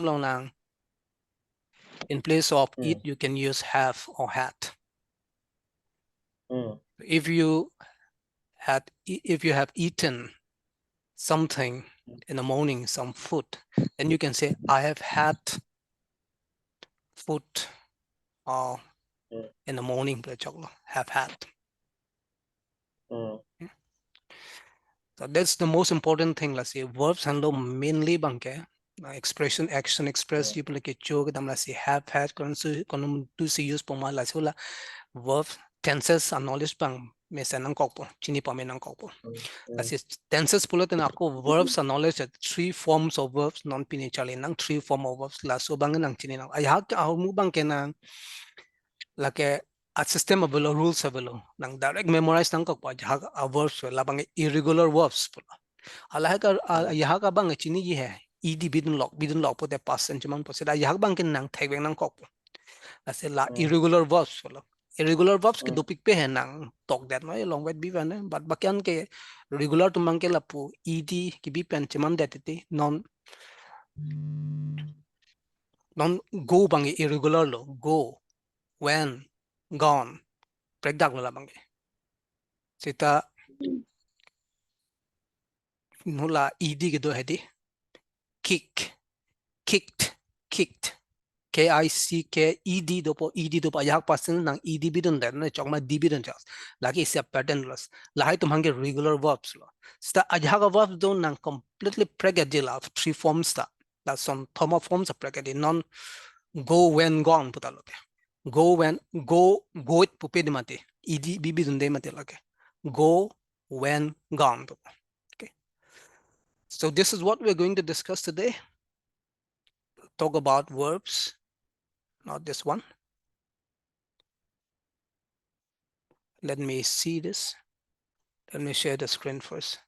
Lonang. In place of eat, you can use have or had. If you have eaten something in the morning, some food, then you can say I have had food in the morning, have had. So that's the most important thing. Let's say verbs handle mainly bangke expression, action, express. You like joke. Let's say have had. To see use poma. Let's say verbs tenses are knowledge bang. Mesa nang kokpo. Chini pame nang kokpo. Let's say tenses pula ten ako verbs are knowledge at 3 forms of verbs. Non pini chali nang 3 form of verbs. La so bang nang chini nang. Ayah ka mu bangke nang like a system of rules available nang direct memorize nang ko a verbs labang irregular verbs pula ala ka yaha ka bang chini ji hai ed bidun lock po the past and chaman po sida yaha bang kin nang thai nang ko ase la irregular verbs pula irregular verbs ke do pik pe hai nang talk that no long wait bi van but bakyan ke regular to mang ke lapu ed ki bi pen chaman that te non go bang irregular lo go when gone breakdown la bang sita nula ed ke do hedi kicked kicked dopo ayak pasin nang ed bidun der na chokma d bidun jas lagi is a patternless lahi tum hange regular verbs lo sta ayak verbs do nang completely pregadil of 3 forms ta that's on thoma forms of pregadil non go when gone putalo go when go it pupe de mate ed bidun de mate lage go when gone. Okay, so this is what we're going to discuss today. Talk about verbs, not this one. Let me see this. Let me share the screen first.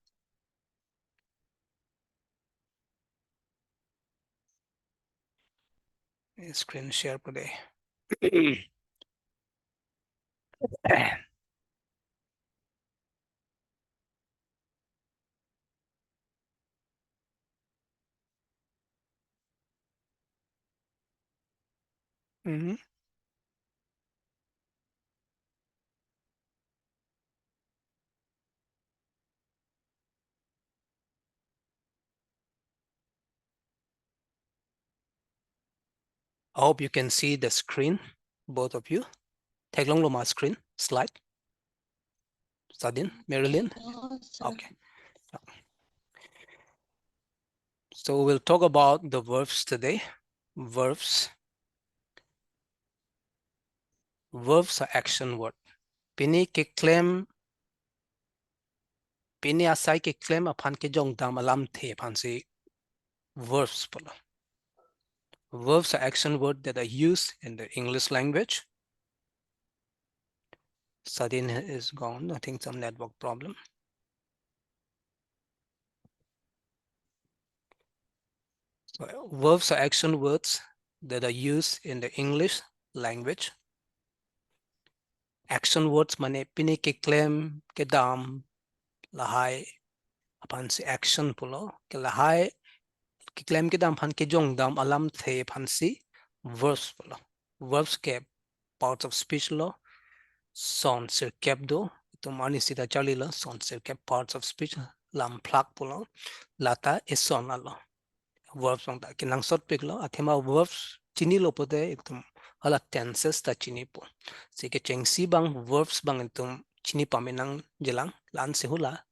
Screen share today. I hope you can see the screen, both of you. Take long my screen slide. Sadin, Marilyn. Okay. So we'll talk about the verbs today. Verbs. Verbs are action word. Pini ke claim. Pini asai ke claim upon ke jong dam alam the upon say verbs pula. Verbs are action words that are used in the English language. Sadin is gone. I think some network problem. So, verbs are action words that are used in the English language. Action words mane pini ke claim ke dam lahai upon si action pulo ke lahai ke claim ke dam pan ke jong dam alam the pan si verbs pulo. Verbs ke parts of speech lo son sir kep do to mani sita chali lo son sir kep parts of speech lam plak pulo lata is son alo verbs on that kinang sot piglo athema verbs chini lo pote ektum hala tenses ta chini po sike chengsi bang verbs bang entum chini pamenang jelang lan se hula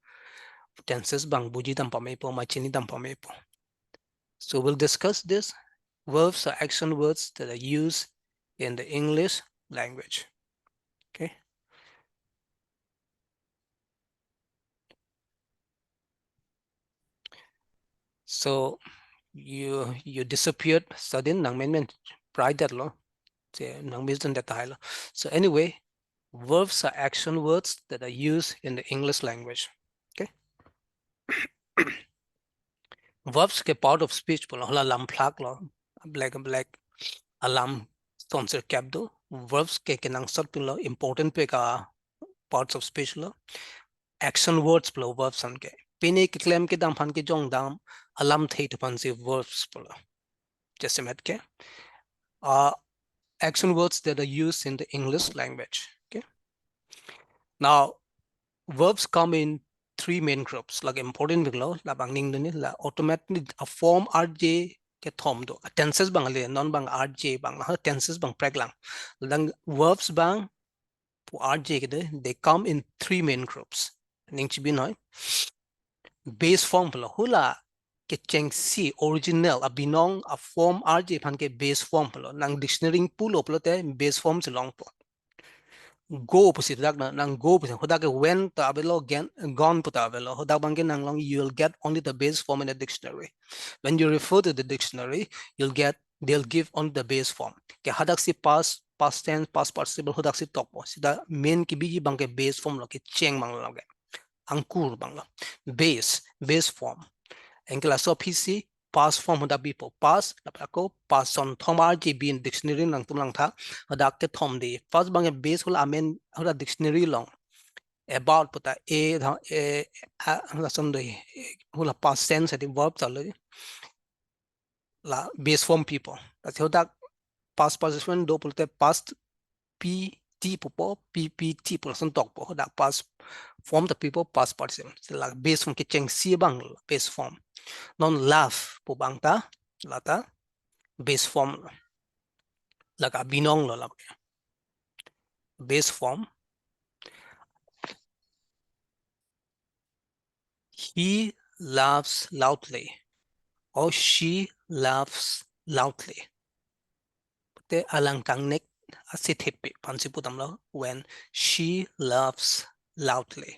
tenses bang buji tam pame po ma chini tam pame po. So we'll discuss this. Verbs are action words that are used in the English language. Okay. So you disappeared sudden nang men pride that lo nang misdon that lo. So anyway, verbs are action words that are used in the English language. Okay. Verbs ke part of speech pula hola lam plak lo black alam sponsor cap do verbs ke nang sot pula important pe ka parts of speech lo action words pula verbs an ke pine ke claim ke dam phan ke jong dam alam thei to pan se verbs pula. just a minute, okay? Action words that are used in the English language, okay? Now, verbs come in three main groups, like important below, la bang ning duni, la automatically a form RJ ke thom do. Tenses bang le, non bang RJ bang, tenses bang preglang. Lang verbs bang, RJ ke they come in three main groups. Ning chibi noi. Base form pala hula ke cheng si original a binong a form RJ pan ke base form pala nang dictionary pulo pala te base form long po. Go opposite dak nang go opposite hoda ke when ta abelo gen gone puta abelo hoda bangke nang long you'll get only the base form in the dictionary. When you refer to the dictionary, they'll give on the base form. Ke hadak si past tense past participle hodak si tok po sida main ki biji bangke base form lo ke cheng mang lo ke angkur bang lo base form engla so pc past form hoda bipo past lapako past on thomar ji bin dictionary nang tum lang tha hoda ke thom di first bang base hol amen hoda dictionary long about puta a la som doi hula past tense the verb chalo la base form people that's hoda past participant do pulte past pt popo ppt person tok po hoda past form the people past participant so la base form ke cheng si bang base form non laugh po bang ta lata base form laga binong lo la base form he laughs loudly or she laughs loudly te alang kang nek asit hippy pansi putam lo when she laughs loudly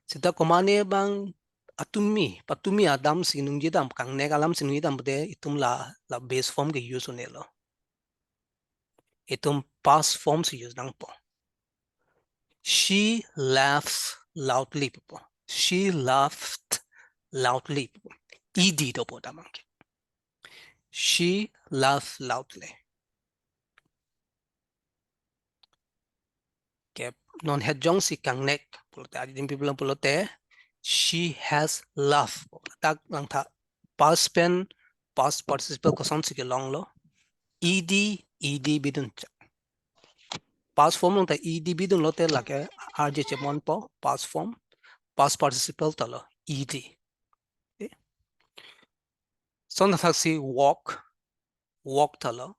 sita komane bang patumi adam sinung jidam kang nek alam sinung jidam de itum la base form ke use unelo itum past form se use nang po. She laughs loudly po. She laughed loudly. Ed do po tamang. She laughed loudly. Okay. Non hedjong si kang nek pulote adin people pulote. She has laughed. Tak lang tha past pen past participle kosan si long lo. Ed bidun past form long ta ed bidun lote lake rj chemon po past form past participle talo ed. Okay. So na si walk talo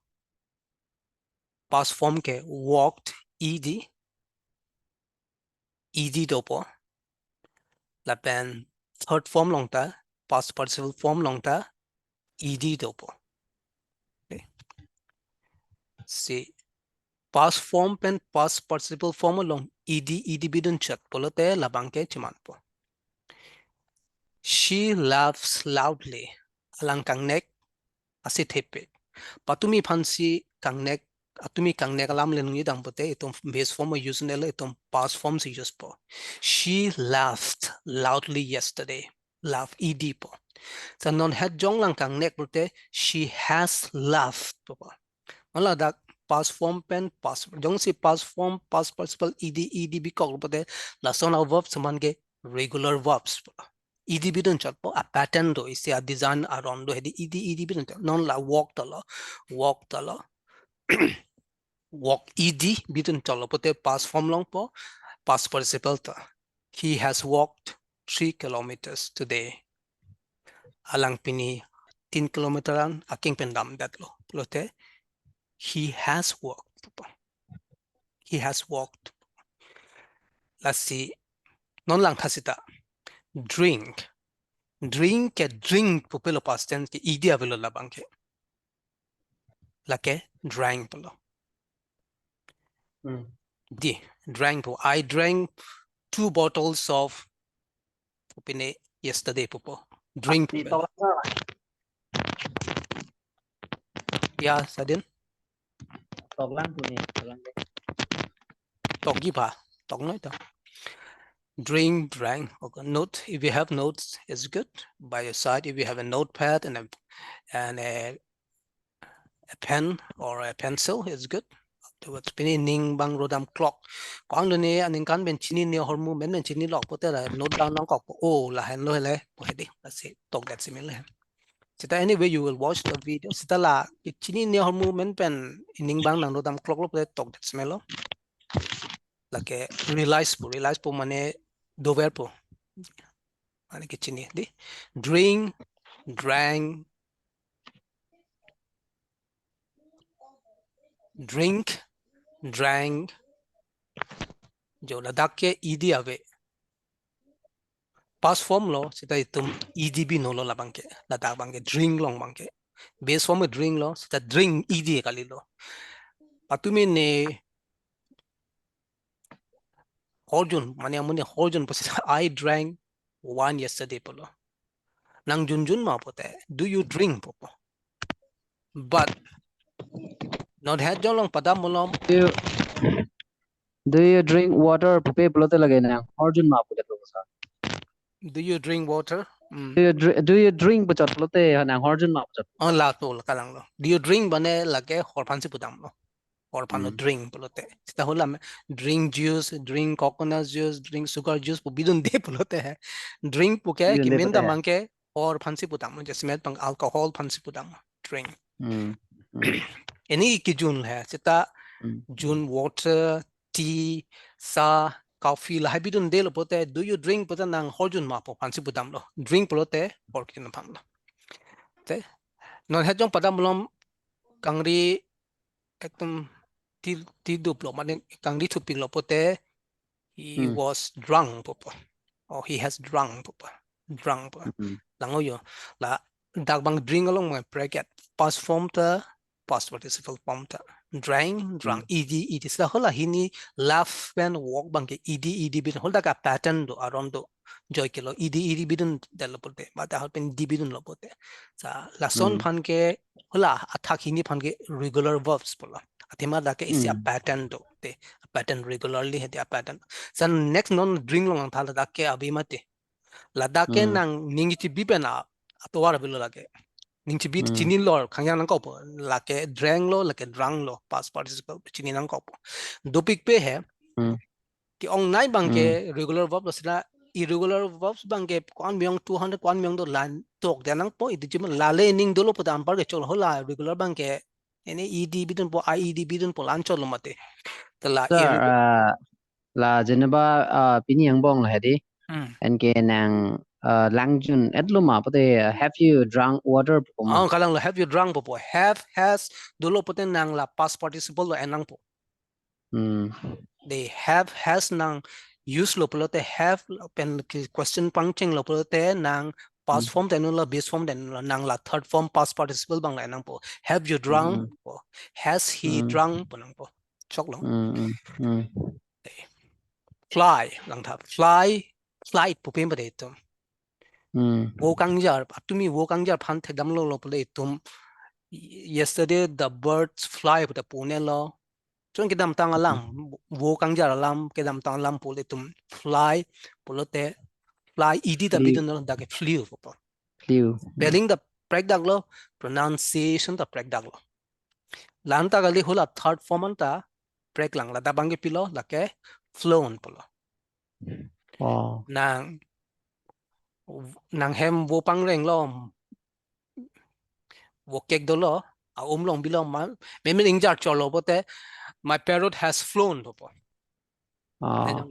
past form ke walked ed dopo la pen third form long ta past participle form long ta ed dopo. Okay. Si past form pen past participle form long ed bidun chat polote la bangke chiman po. She laughs loudly alang kang nek asit hepe patumi phansi kang nek atumi kang nek alam lenungi dang pote itum base form use nela itum past form si use po. She laughed loudly yesterday. Laugh ed po. Sa non het jong lang kang nek pote she has laughed po. Mala dak past form pen past jong si past form past participle ed bikok pote la son of verbs man ge regular verbs po. ed bidun chat po a pattern do isi a design around do hedi ed bidun non la walk tala walk ed bidun chalo pote past form long po past participle ta he has walked 3 kilometers today alang pini 3 kilometeran aking pendam datlo plote he has walked let's see non lang kasita drink ke drink pupelo past tense ke ed avelo labang ke lake drank polo di drank po I drank 2 bottles of pupine yesterday pupo drink pupelo ya sadin togi pa tog no ito drink drank okay. Note if you have notes it's good by your side if you have a notepad and a pen or a pencil it's good towards pinning bang rodam clock quang do ne aning kan ben chini ne hormu men chini lok pote la note down nang kok oh la hen lo le po hedi let's see talk that similar Sita anyway you will watch the video. Sita la chini ni hor movement pen ining bang nang do dam clock lo pe tok det smell lo. Like realize po mane dover po. Mane ke chini di drink, drank, drink, drank. Jo la dak ke ed ave. Past form lo sita itum edb no lo la bangke la dak bangke drink long bangke. Base form drink lo sita drink ed kali lo. Patumi ne Horjun, mane amune Horjun po sita I drank one yesterday polo. Nang junjun ma pote. Do you drink popo? But not had jolong padam molom. Do you drink water? Pupe pelote lagay na. Origin ma pude to sa. Do you drink water? Do you drink bachot pelote na origin ma bachot. Oh la to la kalang lo. Do you drink bane lage horpan si pudam lo. Horpan lo drink pelote. Sita hula me drink juice, drink coconut juice, drink sugar juice po bidun de pelote hai. Drink po ke kiminda mangke horpan si pudam lo. Jैसे में pang alcohol pan si pudam lo. Drink. Any kijun hai. Sita jun water, tea, sa, coffee la habidun de lo pote. Do you drink pote nang horjun ma po pan si pudam lo. Drink pelote or kin pam lo. Te non het jong padam lom kangri ektum tidup lo mane kangri thupin lo pote he was drunk popo or he has drunk popo drunk po lango yo la dak bang drink along my bracket past form ta past participle form ta drunk ed sa hola hini laugh when walk bang ke ed bin holda ka pattern do around do joy kilo ed bidun delo pote bata halpen d bidun lo pote sa lason phan ke hola athak hini phan ke regular verbs pola atima da ke is a pattern do te pattern regularly he a pattern san next non drink long thala da ke abimate la da ke nang ningi ti bipena atwara bilo la ke ningi bit chini lor khangya nang ko la ke drang lo la ke drang lo past participle chini nang ko dopik pe hai ki ong nai bang ke regular verb lo sila irregular verbs bang ke kwan myong 200 kwan myong do lan tok de nang po idijim la le ning do lo po dam par ke chol hola regular bang ke ene ed bidun po ied bidun po lan chol lo mate tala Sir, la jenaba pini yang bong la hedi. And ke nang langjun etluma pote have you drunk water puma? Kalang lo have you drunk po have has do lo po nang la past participle lo enang po. They have has nang use lo pelote have pen question puncturing lo pelote nang past form then la base form then nang la third form past participle bang la nang po have you drunk po has he drunk po nang po chok lo fly lang tha flight po pem ba to wo kang jar tumi wo kang jar phan the dam lo pole tum yesterday the birds fly po ta pune lo chon ke dam tang alam wo kang jar alam ke dam tang alam pole tum fly polote fly ed da bidun da ke flew po spelling the prek dag lo pronunciation the prek dag lo lan ta gali hula third form ta prek lang la da bang ke pilo la ke flown polo nang hem wo pang reng lo wo kek do lo a long bilo ma me me ing jar cholo pote my parrot has flown popo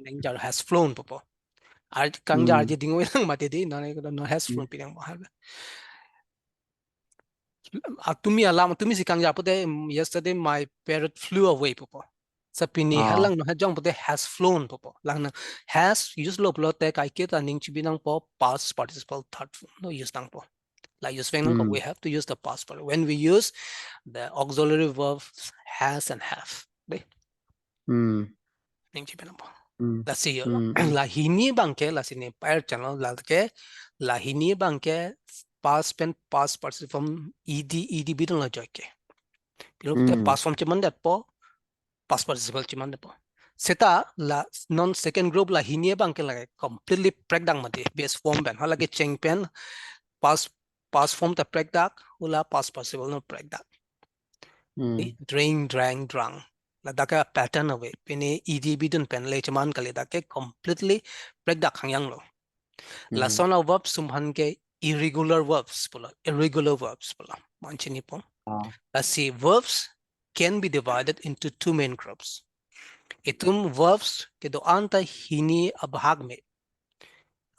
ing jar has flown popo ar kang jar ji ding lang ma te di no has flown pinang ma tumi alam tumi si kang jar pote yesterday my parrot flew away popo sa pini halang no ha jong pote has flown popo lang na has use lo plote kai ke ta ning chi binang po past participle third no use nang po like use we have to use the past part when we use the auxiliary verbs has and have right let's see la hini bangke la sini pair channel la ke la hini bangke past pen past participle from ed bidon la joke pero past form chiman dat po past participle chiman dat po seta la non second group la hini bangke la completely breakdown mate base form ben hala ke cheng pen past form ta prek dak hula past participle no prek dak drink drank drunk la daka pattern away pene ed bidun pen le chaman kale dake completely prek dak hangyang lo la sona verb sumhan ke irregular verbs pula, irregular verbs pula. Manchini po. Let's see, verbs can be divided into two main groups. Itum verbs ke do anta hini abhag me.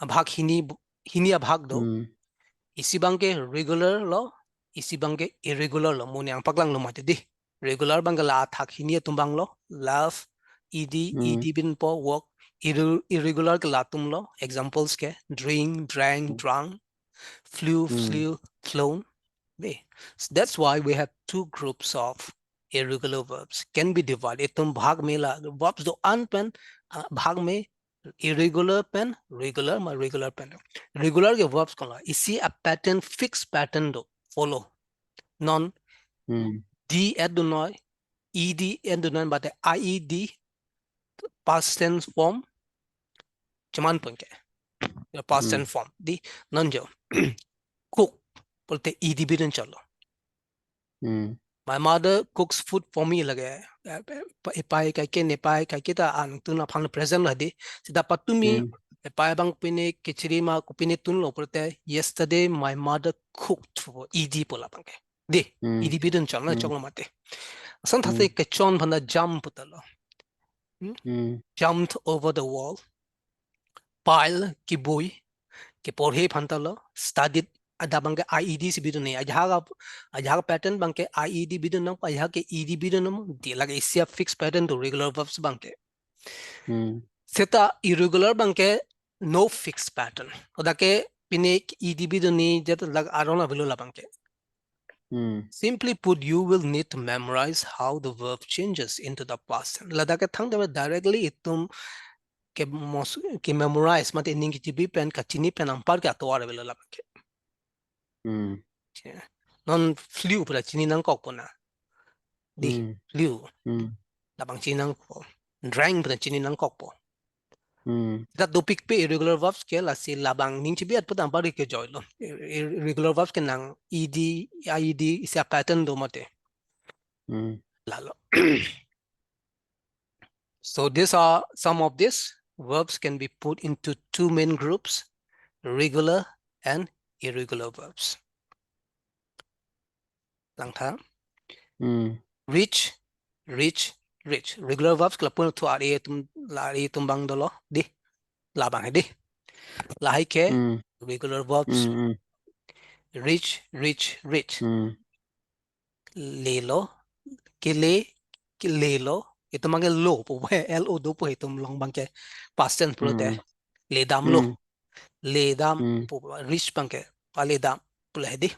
Abhag hini abhag do. Isi bangke regular lo, isi bangke irregular lo. Muni ang paglang lo mati di. Regular bangke la athak hini tumbang lo, love, ed bin po work. Irregular ke latum lo. Examples ke drink, drank, drunk, flew, flown. So that's why we have two groups of irregular verbs can be divided. Itum bhag me la verbs do unpen bhag me irregular pen regular my regular pen regular के verbs कौन ला इसी a pattern fixed pattern do follow non d add do not ed add do not but ied past tense form cuman pun ke past tense form di non jo cook बोलते ed भी नहीं चलो my mother cooks food for me lage epai kai ke nepai kai kita an tuna phang present la di sida patumi epai bang pine kichiri ma kupine tun lo porte yesterday my mother cooked for ed pola bang ke di ed bidun chalna chokla mate san thate ke chon phana jump talo jumped over the wall pile ki boy ke porhe phantalo studied ada bangke IED si bidun ni ajaga pattern bangke IED bidun nang ajaga ke ED bidun nang di lagi isia fixed pattern to regular verbs bangke seta irregular bangke no fixed pattern oda ke pinek ED bidun ni jet lag arona vilula bangke simply put you will need to memorize how the verb changes into the past tense lada ke thang de directly itum ke memorize mate ning ki bi pen ka chini pen ampar ke atwar vilula bangke non flew pula chini nang kok puna di flew labang chini nang ko drank pula chini nang kok po that do pick pe irregular verbs ke la si labang ning chi biat putam bari ke joy lo irregular verbs ke nang ed ied is a pattern do mate lalo so these are some of these verbs can be put into two main groups regular and irregular verbs lang tha rich regular verbs kala pun tu ari tum bang dolo di la bang di la hai ke regular verbs rich le lo itu mang lo po lo do po itum long bang ke past tense pro te le dam po rich bang ke pa le dam pula di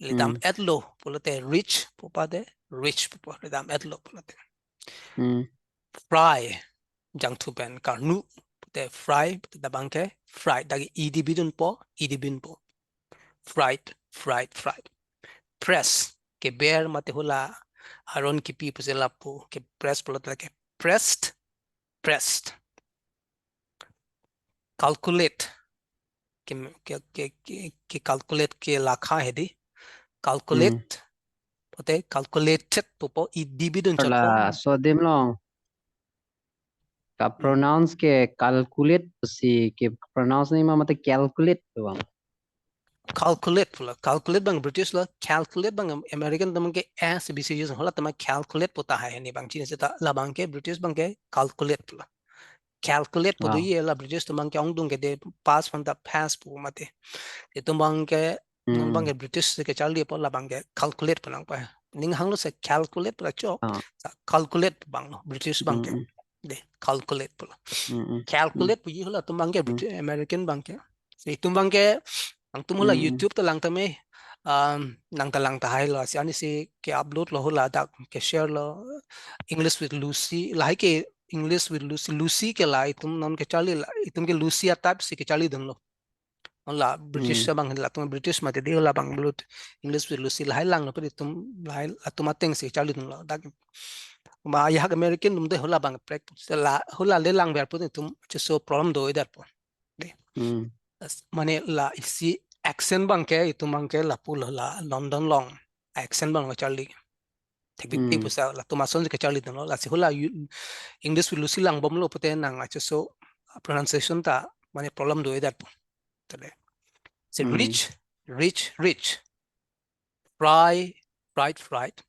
le dam et lo pula te rich po pa de rich po le dam et lo pula te fry jang tu ben karnu te fry da bangke fried dagi ed bidun po fried press ke bear mate hula aron ki pi pusela po ke press pula ke pressed calculate ke calculate ke lakha hai di calculate pote calculated po ed bidun la chalpo so dim long ka pronounce ke calculate si ke pronounce ni ma mate calculate to calculate bang British la calculate bang American tamang ke as BCS hola tamang calculate pota hai ni bang Chin se ta la bang ke British bang ke calculate pula calculate po do ye la British tamang ke ong dung ke de pass from the past pu mate e tamang ke non bang ke British se ke charli po la bang ke calculate panang pa ning hang lo se calculate pula cho calculate bang no British bang ke de calculate pula calculate pu ye hola tamang ke American bang ke se tumbang ke ang tumula YouTube to lang tame nang talang tahay lo si ani si ke upload lo hula da ke share lo English with Lucy lai ke English with Lucy ke la itum non ke chali la itum ke Lucy type si ke chali dong lo la British sa bang la tum British mate di la bang blood English with Lucy lai lang no pedi tum lai atum ateng si chali dong lo da ma ya American dum de hula bang practice la hula le lang ber pun tum so problem do idar po mane la isi accent bang ke itu bang ke la pul la London long accent bang charli teknik ti pusa la tumason ke charli no la si hula English will silang bom lo pute nang acho so pronunciation ta mane problem do edar po tale So rich, rich, rich. Fry, fried, fried.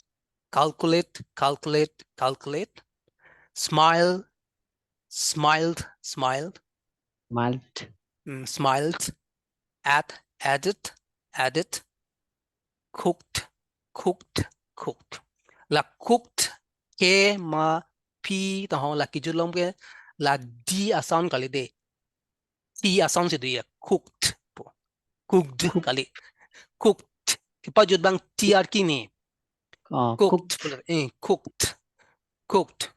Calculate, calculate, calculate. Smile, smiled, smiled. Malt. Smiled. Add, added, added. Cooked, cooked, cooked. Là cooked ke ma p ta hong là ki ju long ke là d a sound kali de. T a sound se de cooked po. Cooked Cook. kali. Cooked. Ki pa jud bang tr ki ni. Cook. Cooked cooked. Cooked.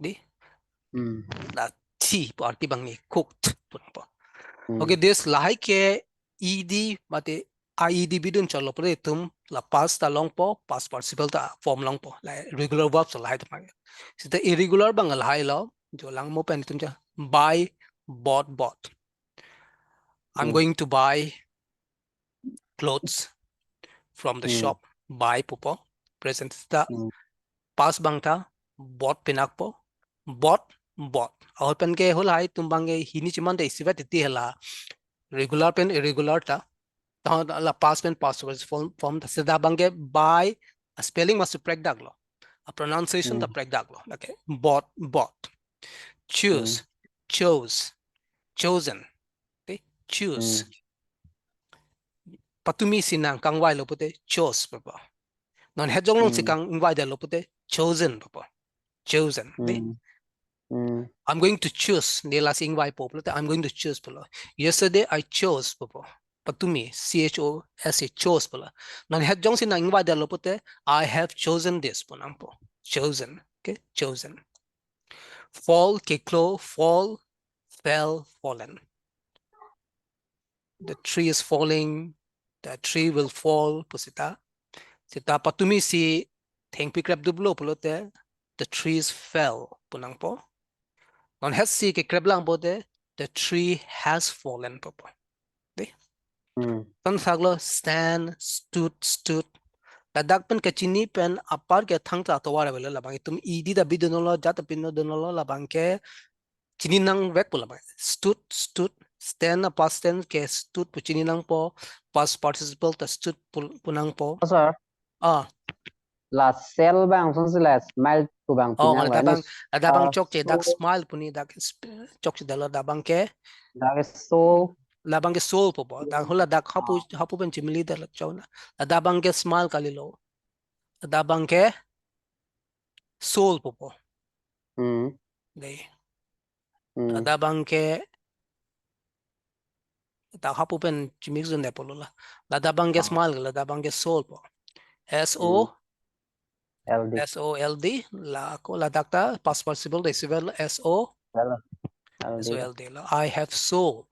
Di là t po arti bang ni cooked po. Okay, this lahai ke ed mate ied bidun chalo pre tum la past ta long po past participle ta form long po la regular verbs lahai ta mang sita irregular bang lahai lo jo lang mo pen tum cha buy bought. I'm going to buy clothes from the shop. Buy po present ta past bang ta bought pinak po bought aur pen ke holai tum bang hini chiman de isiva titi hela regular pen irregular ta la past and past form the sida bange by a spelling must prek daglo a pronunciation the prek daglo okay bought choose chose chosen okay choose patumi sinang kangwai lo pute chose papa non hejong long sikang ingwai de lo pute chosen papa chosen I'm going to choose nila sing vai po I'm going to choose pala yesterday I chose papa patumi chose chose pala non het jong sin ingwa de lopote I have chosen this ponang po chosen okay chosen fall keklo fall fell fallen the tree is falling the tree will fall posita sita patumi si theng pikrap dublo polote the trees fell ponang po non het si ke krablang bote the tree has fallen papa de tan saglo stand stood ladak pen kachini pen apar ke thang ta to wara bela labang tum idi da bidunolo jat pinno dunolo labang ke chini nang vek pula stood stand a past tense ke stood pu chini nang po past participle ta stood punang po Sir. ah Là sell bang son là smile của bang oh pinang ngala và nên da bang chok che so dak smile puni dak chok che dalo da bang ke that is so labang ke soul po da hula dak hapu pen chimli da chona da bang ke smile kalilo da bang ke soul po de da bang ke da hapu pen chimik zun de polo la da bang ke smile la da bang ke soul po LD SOLD la ko la dakta past participle de civil LD SOLD la I have soul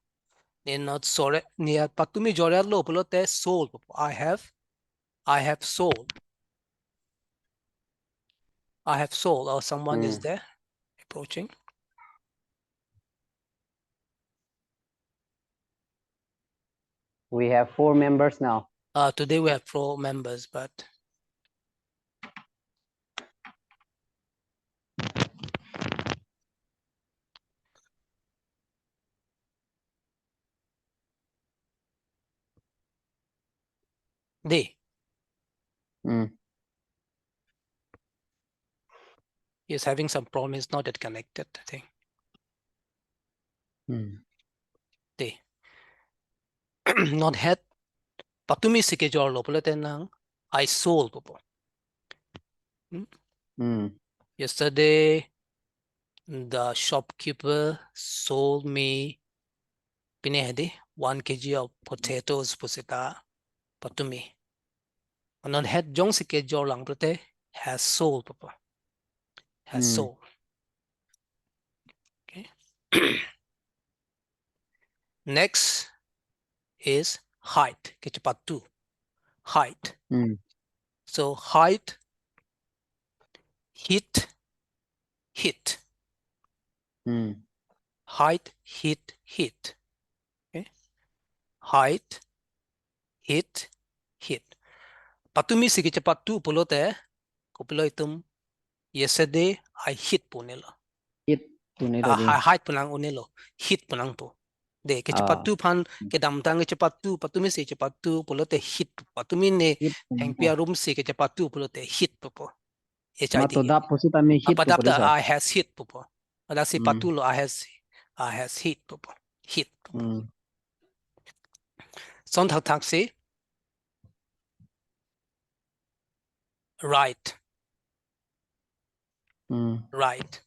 in not sore near patumi jorya lo polo te soul po I have soul or someone is there approaching. We have 4 members now. Today we have 4 members, but he's having some problem. He's not yet connected, I think. They not had patumi sike jor lo pala tenang I sold popo. Yesterday the shopkeeper sold me pinehdi 1 kg of potatoes pusita patumi. Not had jong sike jor lang prate has sold popo. Has sold. Okay. Next is height. Kechapatu. Height. So height, hit. Height, hit. Okay. Height, hit. Patumi sige patu pulote kopilo itum yesterday I hit punelo. Hit punelo Height punang unelo. Hit punang po. De ke cepat tu pan ke dam tang ke cepat tu patumi se cepat tu polo te hit patumi ne hit heng pia room se ke cepat tu polo te hit popo. ma to HIT. dap posi ta me hit Apa dap po da sa I has hit popo. Ada si patulo I has hit popo. Hit popo. Son thak thak se right. Right.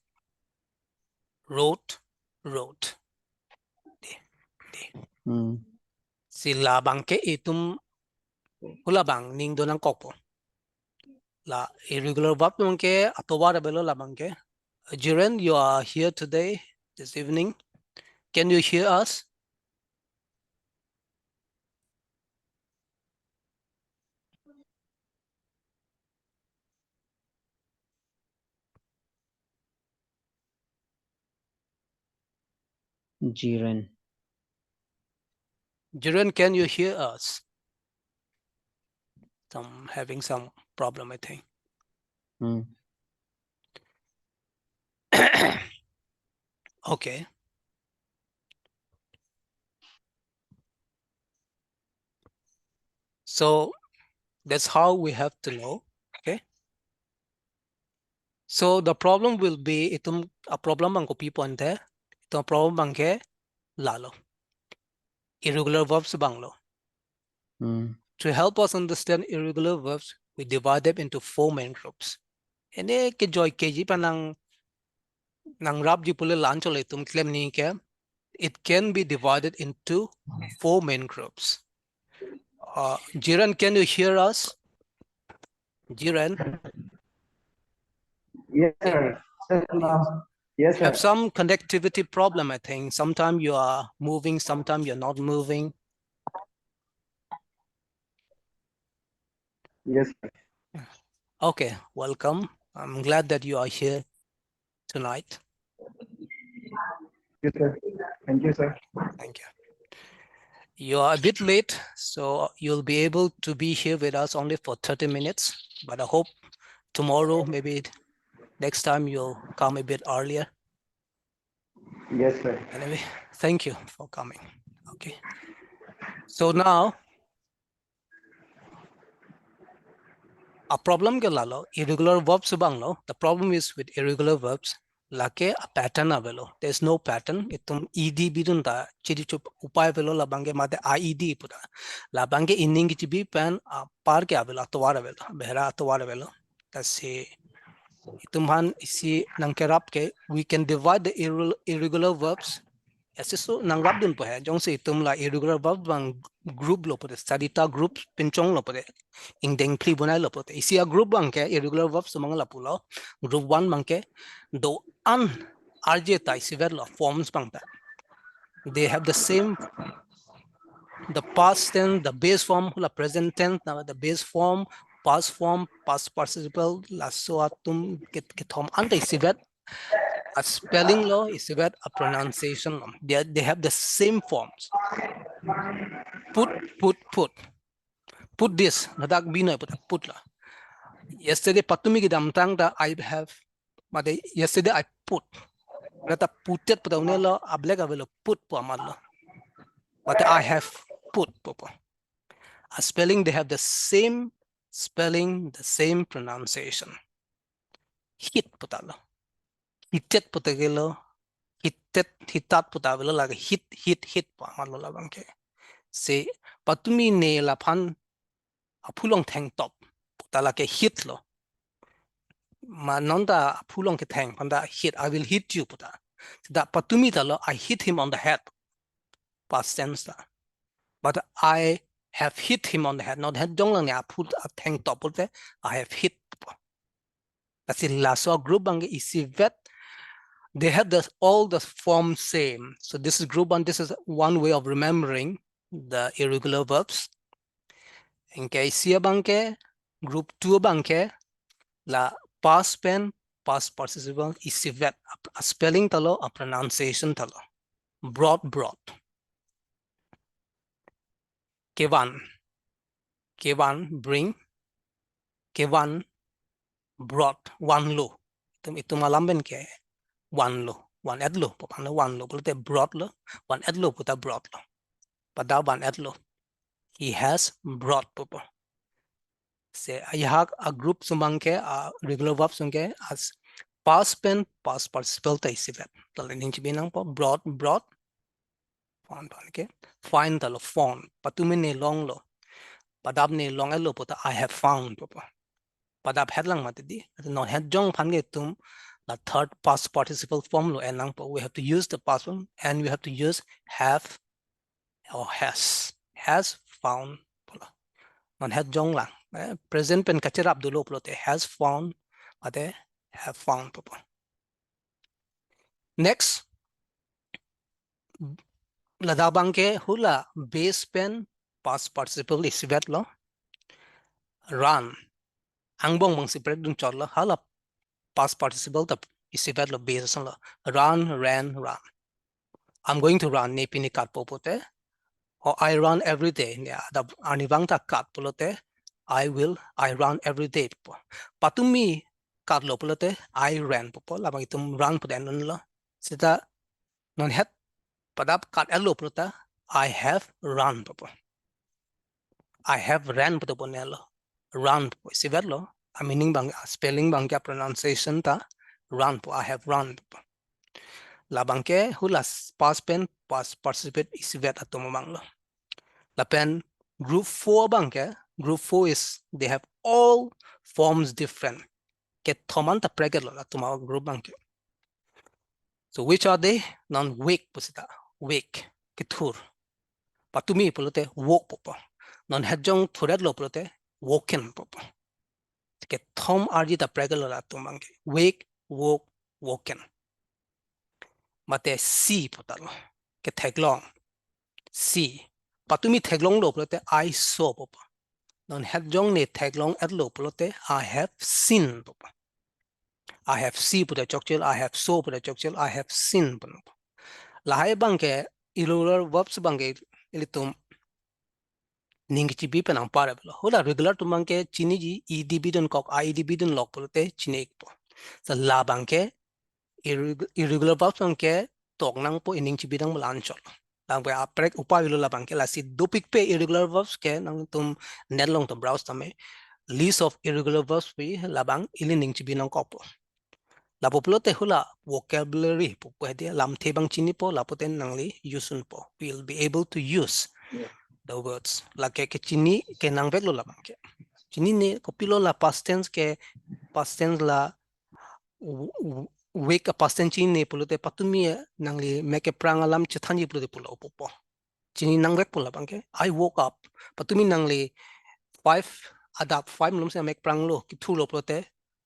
Wrote. Wrote. De. De. Sila bangke itum hula bang ning do nang kokpo. La irregular verb bangke atowa belo la bangke. Jiren, you are here today, this evening. Can you hear us? Jiren. Jiren, can you hear us? Having some problem, I think. Okay. So that's how we have to know. Okay. So the problem will be itum a problem bang ko pipon te itum problem bang ke lalo irregular verbs banglo. To help us understand irregular verbs, we divide them into 4 main groups. Ene ke joy keji panang nang rab ji pule lancho le tum claim ni ke it can be divided into 4 main groups. Jiran, can you hear us? Jiran? Yes, sir. Yes, Have sir. some connectivity problem, I think. Sometimes you are moving, sometimes you're not moving. Yes, sir. Okay, welcome. I'm glad that you are here tonight. Yes, sir. Thank you, sir. Thank you. You are a bit late, so you'll be able to be here with us only for 30 minutes. But I hope tomorrow, maybe next time, you'll come a bit earlier. Yes, sir. Anyway, thank you for coming. Okay. So now, a problem ke lalo, irregular verbs bang lo. The problem is with irregular verbs, lake a pattern avelo. There's no pattern. Itum ed bidun ta chiri chup upay velo la bange mate ied puta. La bange inning ki chibi pan par ke avelo atwar avelo. Behra atwar avelo. Kasi itum han isi nangkerap ke we can divide the irregular verbs. ऐसे सो नंगराब दुन पे है जों से तुम ला irregular verb bang group lo pode study group pinchong lo pode ingdeng pli bunai lo pode isi a group bang ke irregular verb semang la pulo group 1 bang ke do an rj tai siver lo forms bang ta they have the same the past tense the base form la present tense the base form past participle la so atum ke thom an tai siver a spelling law is about a pronunciation law. They have the same forms. Put. Put this. Nadak binoy put la. Yesterday patumi gidam tang da I have. But yesterday I put. Nata putet putaunelo ablega velo put po amallo. But I have put popo. A spelling they have the same spelling, the same pronunciation. Hit putalo. Hitet putagelo. Hitat putavelo like hit pa malo la bangke. Se patumi ne la pan apulong tank top putala ke hit lo. Ma nonda apulong ke tank panda hit I will hit you puta. Da patumi talo I hit him on the head. Past tense da. But I have hit him on the head. Not head dong lang ya put a tank top pute I have hit. That's it la so group bangke isi vet. They have all the forms same. So this is group 1. This is one way of remembering the irregular verbs. Okay, sia bangke, group 2 bangke, la past pen, past participle, isivet, a spelling talo, a pronunciation talo. Brought. Kevan, bring. Kevan, brought, one lo. Itu malamben ke, one lo. one adlo popang la one lo pulte brought lo one adlo puta brought lo pada one adlo he has brought popo say ayahak a group sumangke a regular verb sungke as past pen past participle ta isivet tala ning binang po brought phone ke find talo phone patumi ne long lo padab ne long adlo puta I have found popo padab headlang matidi no head jong phange tum the third past participle form lo enang po we have to use the past form and we have to use have or has found non had jong lang present pen kachirap dulo plote has found ate have found popo next ladabang ke hula base pen past participle isivet lo run angbong mong si dun chot lo hala past participle ta isivet lo base lo run ran run I'm going to run ne pini kat popote or I run every day ya da anibang ta kat polote I run every day po patumi kat lo polote I ran po labang itum run po den lo sita non het padap kat elo polota I have run po I have ran po nelo run po siverlo a meaning bang spelling bang ka pronunciation ta run po I have run po labang ke hulas past pen past participate isivet atumang lo lapen group 4 bangke group 4 is they have all forms different ke thoman ta preget lo tuma group bangke so which are they non wake pusita wake ke thur patumi polote walk popo non hejong thuret lo polote woken popo ke thom arji ta preget lo tumangke wake walk woken mate see potalo ke theglong see patumi theglong lo polote I saw popo non het jong ne theglong at lo polote I have seen popo I have see puta chokchil I have saw puta chokchil I have seen popo lahai bangke irregular verbs bangke ilitum ningi bi penang pare blo hola regular tumangke chini ji edb don kok idb don lok polote chinek po sa la bangke irregular verbs bangke tok nang po ining chi bidang malan chol lang pe aprek upa la bangke la si dopik pe irregular verbs ke nang tum netlong to browse tame list of irregular verbs pe labang ilining chi binang kok po la poplote hula vocabulary po pwede lam thebang chini po lapoten nangli yusun po we'll be able to use the words la ke chini ke nang vek lo labang ke chini ne kopilo la past tense la wake a past tense chini ne polote patumi nangli make prang alam Chethan ji polote pulo po chini nang vek po labang ke I woke up patumi nangli 5 adap 5 lum se make prang lo ki thu lo polote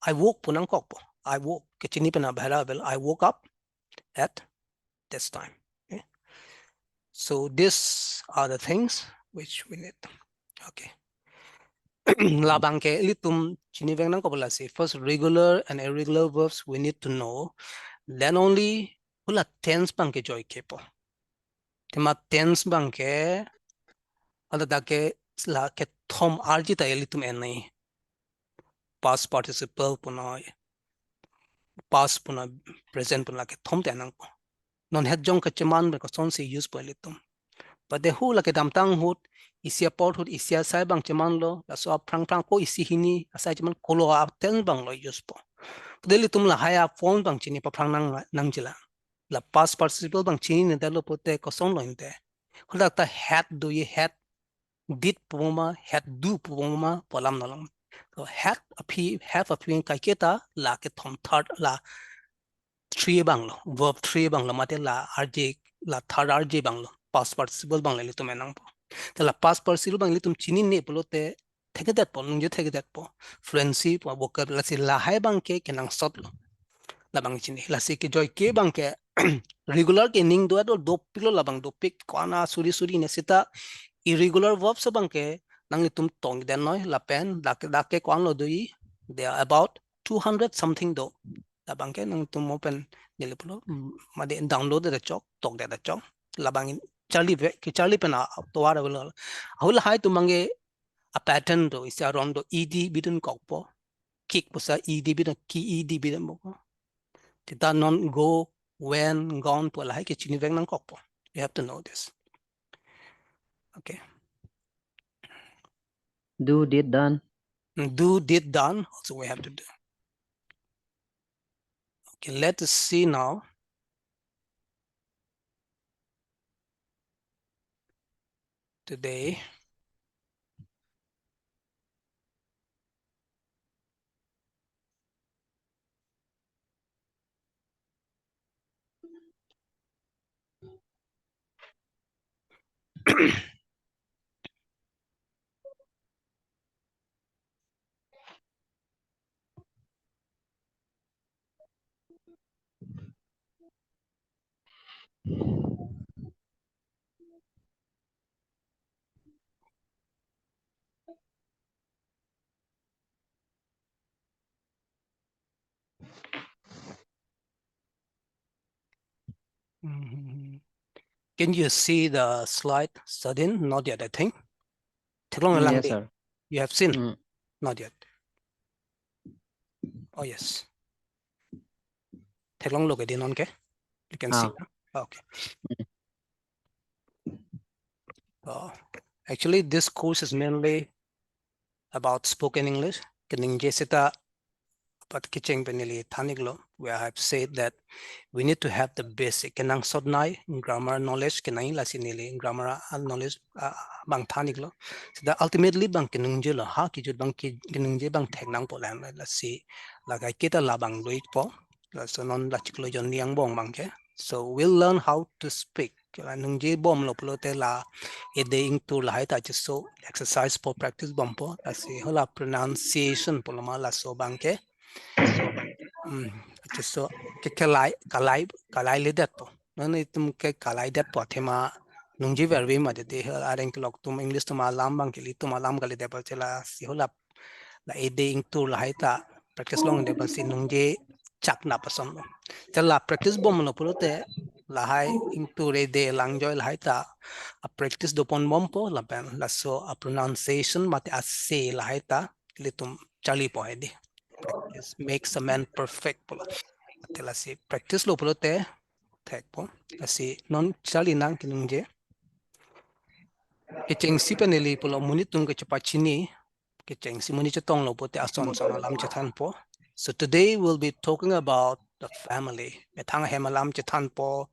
I woke punang kok po I woke ke chini pena bhela bel I woke up at this time okay? So these are the things which we need okay labang ke litum chini veng nang ko bola se first regular and irregular verbs we need to know then only hula tense bang ke joy ke po tema tense bang ke ala da ke la ke thom arji ta litum enai past participle puna past puna present puna ke thom te nang po non het jong ka cheman be ko son se use po litum but the whole like dam tang hut isia port hut isia sai bang cheman lo la so prang ko isi hini asai cheman kolo a ten bang lo use po de litum la haya phone bang chini pa prang nang jila la past participle bang chini ne dalo pote ko son lo inte hula ta had do you had did poma had do poma polam nalam so had have a few kai keta la ke thom third la 3 bang lo verb 3 bang lo mate la rj la third rj bang lo past participle bang le tum enang po ta la past participle bang le tum chini ne polote theke dat po nung je theke dat po fluency po vocabulary la si la hai bang ke kenang sot lo la bang chini la si ke joy ke bang ke regular ke ning do pilo la bang do pik kwana suri ne sita irregular verbs bang ke nang le tum tong den noi la pen da ke kwan lo dui they are about 200 something do la bang ke nang tum open nile pulo made download the chok tok the chok la bang charlie pena to wara wala hul hai tu mange a pattern do is around do ed bidun kok po kick pusa ed bidun ki ed bidun mo tita non go when, gone, po lahi ke chini veng nang kok po. You have to know this. Okay. Do, did, done. Do, did, done. Also we have to do. Okay, let us see now. Today. Can you see the slide? Sudden? Not yet, I think. Yes, sir. You have seen? Not yet. Oh, yes. Look at it, okay? You can see. Okay. Actually, this course is mainly about spoken English. But where I have said that we need to have the basic kenang sodnai grammar knowledge kenang lasinili grammar knowledge bang thaniklo. So that ultimately bang kenungje lo ha kijut bang kenungje bang teknang po lam. Let's see like kita labang loit po. So non la chiklo jon liang bong bang ke. So we'll learn how to speak. Nungje bom lo plo te la ing to la hai ta so exercise for practice bom po. Let's see hola pronunciation po lama la so bang ke. So kalai lidat po. Nani tum ke kalai dat po tema nungji verbi ma de areng lok tum English tuma lambang ke tuma lam kali de chela si holap la ede ing tu la haita practice long de si nungji chak na pasom lo. Chela practice bom no pulote la hai ing tu re de lang joy la haita a practice do pon bom po la pen la so a pronunciation mate a se la haita litum chali po edi. Practice makes a man perfect pula. Tela si practice lo pulo te tek po. La si non chali nang kinungje. Kecheng si peneli pulo munitung ke chapachini. Kecheng si muni chetong lo po te ason son alam Chethan po. So today we'll be talking about the family. Metang hem alam Chethan po.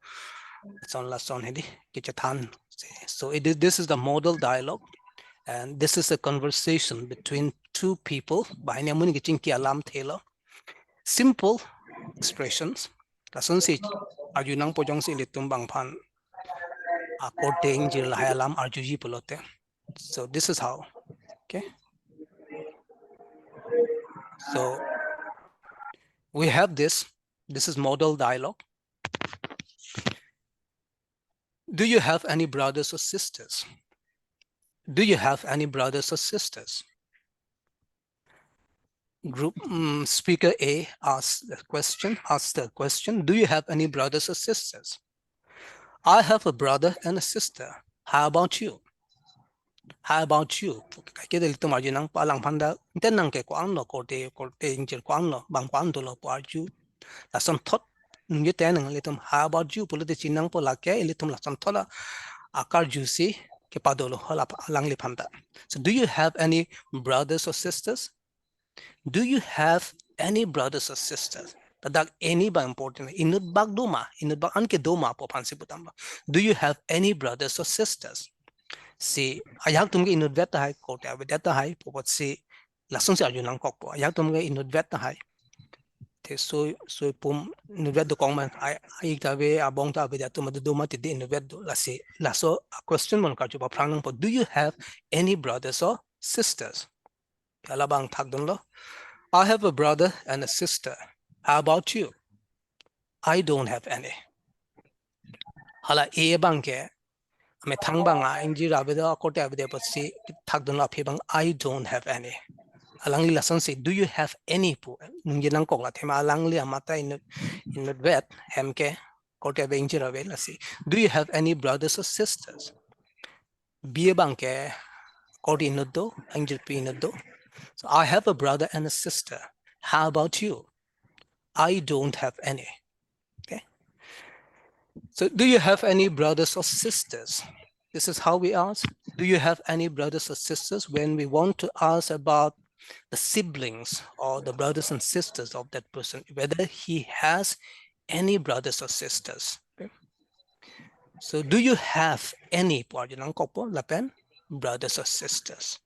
Son la son hedi ke Chethan. So this is the model dialogue. And this is a conversation between two people. Bahanya muni kecheng ki alam thelo. Simple expressions. Lason si arjunang pojong si litum bangpan akoteng jil hayalam arjuji pelote. So this is how. Okay. So we have this. This is model dialogue. Do you have any brothers or sisters? Do you have any brothers or sisters? Group speaker A asks the question. Do you have any brothers or sisters? I have a brother and a sister. How about you? How about you? Cái đấy tôi nói năng pa lang phanda tên năng cái quán nó có injil quán nó bằng quán đồ lo pa you là son thot như thế năng litum how about you pula de chinang po la ke litum la son thola akar juicy ke pa do lo hala lang li phanda. So do you have any brothers or sisters? Do you have any brothers or sisters? That any ba important inut bag doma inut bag anke doma po phansi putamba. Do you have any brothers or sisters? Si ayak tum ke inut vet hai ko ta vet hai po si lasun si ajun lang kok po ayak tum ke inut vet hai te so pum inut vet do kong man ai ta ve abong ta ve tum do ma ti de inut vet do la si la so a question mon ka chu pa prang po do you have any brothers or sisters? Kala bang thak don lo I have a brother and a sister. How about you? I don't have any. Hala e bang ke me thang bang a inji rabe da ko ta be si thak don la phe bang I don't have any. Alang li lason say do you have any po nung ginang ko la thema alang li amata in vet hem ke ko ta be inji rabe la si do you have any brothers or sisters? Bie bang ke ko di no do inji pi no do. So I have a brother and a sister. How about you? I don't have any. Okay. So do you have any brothers or sisters? This is how we ask. Do you have any brothers or sisters? When we want to ask about the siblings or the brothers and sisters of that person, whether he has any brothers or sisters. Okay. So do you have any brothers or sisters?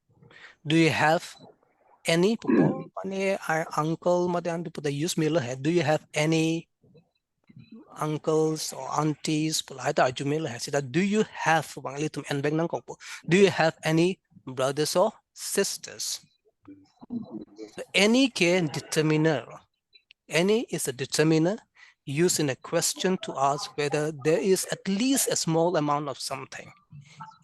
Do you have any uncle do you have any uncles or aunties do you have do you have any brothers or sisters? So any can determiner. Any is a determiner used in a question to ask whether there is at least a small amount of something.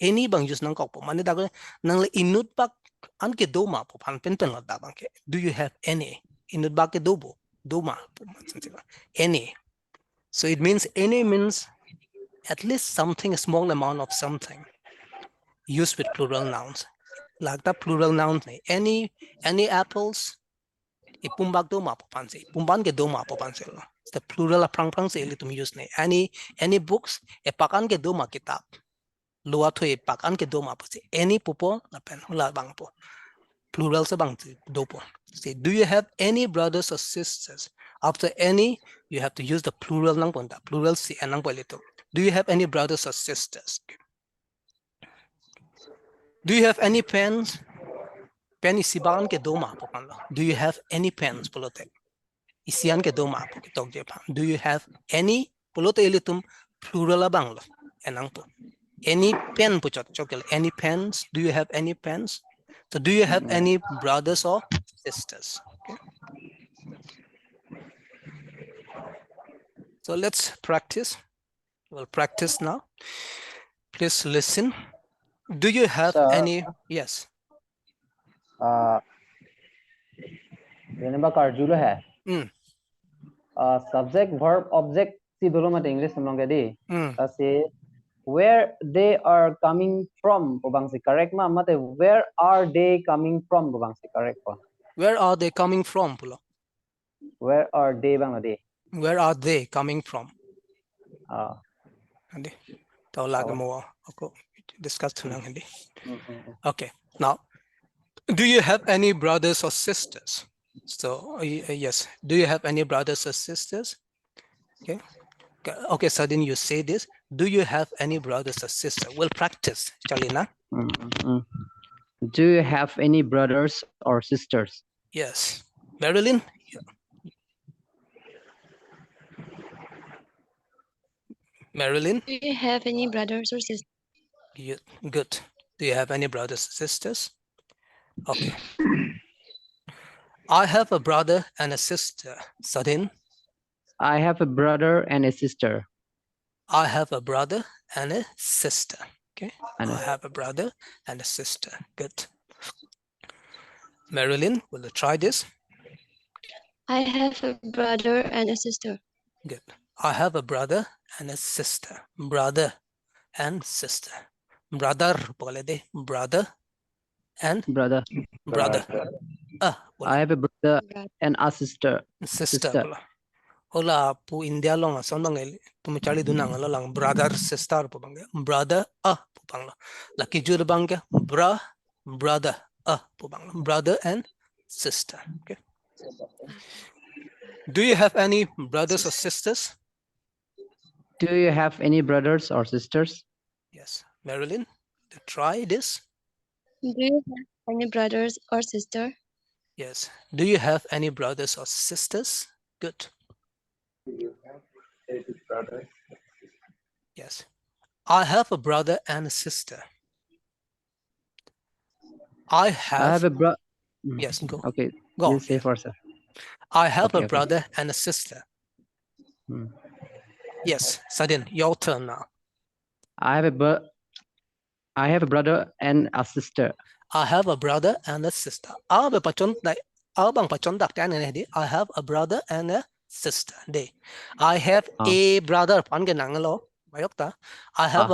Any bang use nang kok mani dag nang inut bak an ke do ma po pan pen pen la da bang ke. Do you have any? Inut bak ke do ma any. So it means any means at least something, a small amount of something, used with plural nouns. Like that plural nouns, any apples, ipumbak do ma po panse, pumban ke do ma po panse. The plural prang prang se ili tum use ne. Any books, pakan ke do ma kitab. Luar tu pakan ke do ma po se. Any pupo la pen la bang po. Plural se bang do po. Say, do you have any brothers or sisters? After any, you have to use the plural nang ponda. Plural si anang po ilito. Do you have any brothers or sisters? Do you have any pens? Pen isiban ke doma po pala. Do you have any pens polote? Isian ke doma po kitok je pa. Do you have any polote ilitum plural abang lo? Enang po. Any pen po chokel. Any pens? Do you have any pens? So do you have any brothers or sisters? Okay. So let's practice. We'll practice now. Please listen. Do you have any? Yes. Whenever Karjulo hai. Subject, verb, object. See, dolo mat English namang gadi. Say where they are coming from. Pobangsi correct ma. Mate where are they coming from? Pobangsi correct po. Where are they coming from, pulo? Where are they bang adi? Where are they coming from? Hindi. Discuss hindi. Okay. Now, do you have any brothers or sisters? So yes. Do you have any brothers or sisters? Okay. Okay, Sadin, you say this. Do you have any brothers or sisters? We'll practice, Chalina. Do you have any brothers or sisters? Yes. Marilyn? Marilyn? Do you have any brothers or sisters? Good. Do you have any brothers or sisters? Okay. I have a brother and a sister. Sadin? I have a brother and a sister. I have a brother and a sister. Okay. I have a brother and a sister. Good. Marilyn, will you try this? I have a brother and a sister. Good. I have a brother and a sister. Brother and sister. Brother, brother and brother. I have a brother and a sister. Sister. Hola, pu India long asong bang pumicali dunang lang brother sister po bang brother po bang laki jur bang brother po bang brother and sister. Okay. Do you have any brothers or sisters? Do you have any brothers or sisters? Yes. Marilyn, try this. Do you have any brothers or sister? Yes. Do you have any brothers or sisters? Good. Do you have any brothers? Yes. I have a brother and a sister. I have a brother. Yes, go. Okay. Go. You say first, sir. I have a brother and a sister. Yes, Sadin, your turn now. I have a brother and a sister. I have a brother and a sister. I have a brother and a sister. I have a brother. I have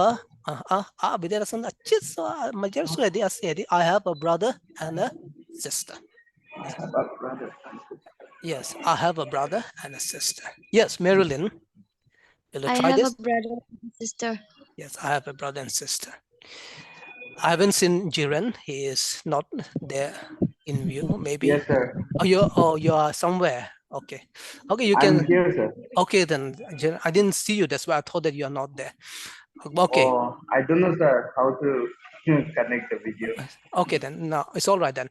I have a brother and a sister. Yes, I have a brother and a sister. Yes, Marilyn. Will you I try have a this? brother and sister. Yes, I have a brother and sister. I haven't seen Jiren. He is not there in view. Maybe. Yes, sir. You are somewhere. Okay. Okay, you I'm can. here, sir. Okay, then Jiren, I didn't see you. That's why I thought that you are not there. Okay. Oh, I don't know, sir, how to connect the video. Okay, then. No, it's all right then.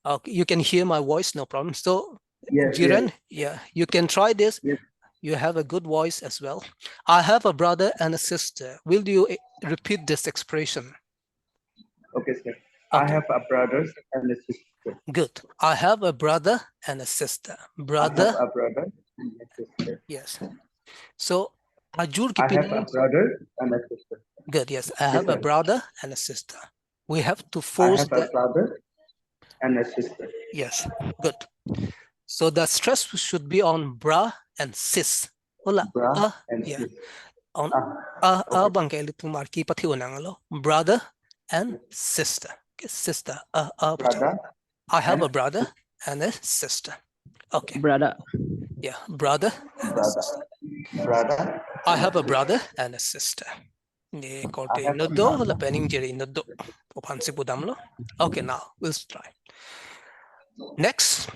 Okay, you can hear my voice, no problem. So, Yes, Jiren, yeah, you can try this. yes. You have a good voice as well. I have a brother and a sister. Will you repeat this expression? Okay, sir. I Okay, have a brother and a sister. good. I have a brother and a sister. I have Brother, a brother and a sister. yes. So, Ajur I have a Kipini, brother and a sister. good, yes. I Yes, have a sir. brother and a sister. We have to I force have a the, brother and a sister. yes, good. So the stress should be on bra and sis. Hola, Bra and yeah. sis. On Okay. bangke little marki pati unangalo. Brother and sister. Okay, sister. Brother I have and a brother and a sister. Okay. Brother. Yeah, brother and a brother. sister. Brother. I have a brother and a sister. Ni I kote have a inoddo la brother. pening jeri inoddo. Opansi budamlo. Okay, now we'll try. Next,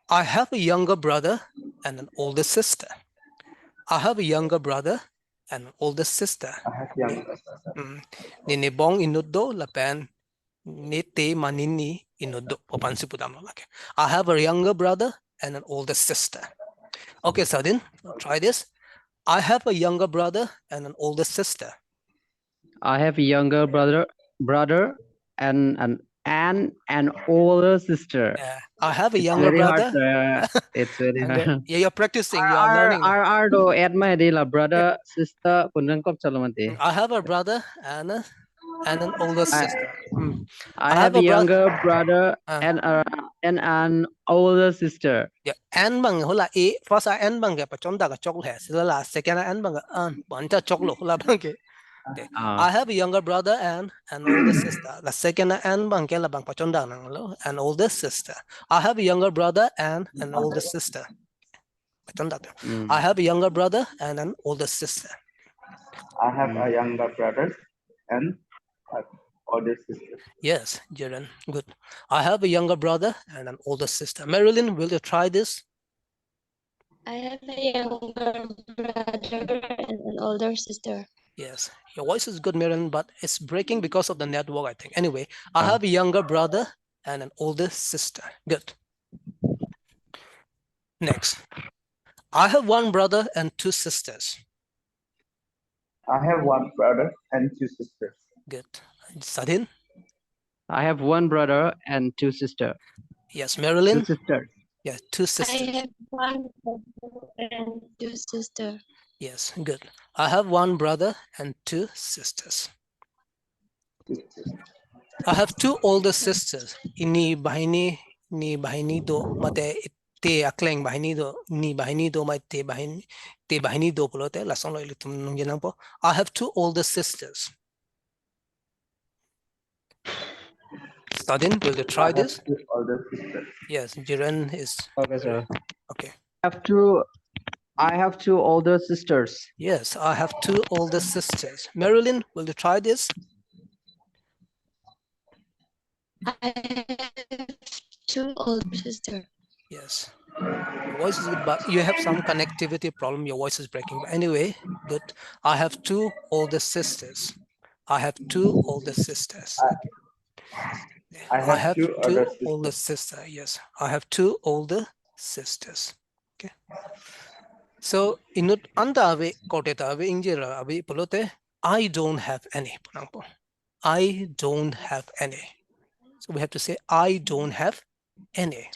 I have a younger brother and an older sister. I have a younger brother and an older sister. I have younger brother. Ni bong inoddo la pen ni te manini inoddo. Opansi budamlo lake. I have a younger brother and an older sister. Okay, Sadin, try this. I have a younger brother and an older sister. I have a younger brother and an older sister. Yeah, I have a It's younger very hard, brother. sir. It's very And hard. yeah, you're practicing, you are learning. R do add my la brother sister punang kop chalamanti. I have a brother and an older sister. I have a younger brother and an older sister. Yeah, and bang hula e first I and bang pa chonda ka chokl hai sila la second and bang banta choklo hula bang ke. Okay. I have a younger brother and an older sister. The second and bang ke la bang pa chonda nang lo an older sister. I have a younger brother and an older sister. I have a younger brother and an older sister. I have a younger brother and an older sister. Yes, Jiren, good. I have a younger brother and an older sister. Marilyn, will you try this? I have a younger brother and an older sister. Yes, your voice is good, Marilyn, but it's breaking because of the network, I think. Anyway, I have a younger brother and an older sister. Good. Next, I have one brother and two sisters. I have one brother and two sisters. Good. Sadin? I have one brother and two sisters. Yes, Marilyn? Two sisters. Yes, two sisters. I have one brother and two sisters. Yes, good. I have one brother and two sisters. I have two older sisters. Ini bahini do mate te akleng bahini do ni bahini do mai te bahini do polote la solo ilitum nungjenang po. I have two older sisters. Stadin, will you try this? Two older sisters. Yes, Jiren is Okay, sir. okay. I have two older sisters. Yes, I have two older sisters. Marilyn, will you try this? I have two older sisters. Yes. Your voice is good, but you have some connectivity problem. Your voice is breaking. But anyway, good. I have two older sisters. I have two older sisters. I have two older sisters. Yes, I have two older sisters. Okay. So inut anda ave koteta ave injera ave polote. I don't have any. I don't have any. So we have to say I don't have any.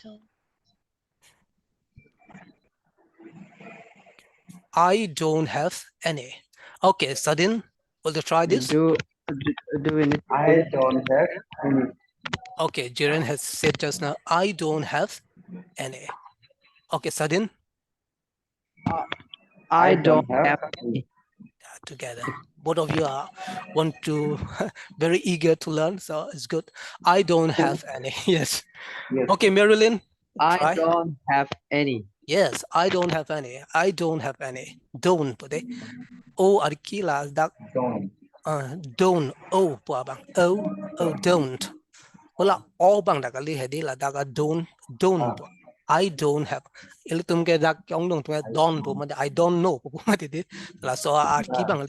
I don't have any. Okay, Sadin, will you try this? Do we need? I don't have any. Okay, Jiren has said just now, I don't have any. Okay, Sadin? I don't have any. Together. Both of you are very eager to learn, so it's good. I don't have any. Yes. Yes. Okay, Marilyn. I don't have any. Yes, I don't have any. I don't have any. Don't po de. O arkila dak Don't. don't. O po abang. O don't. Wala o bang dak ali hedi la dak don't po. I don't have. Ilu tum ke dak yong dong tum don't po ma I don't know po ma de la so arki bang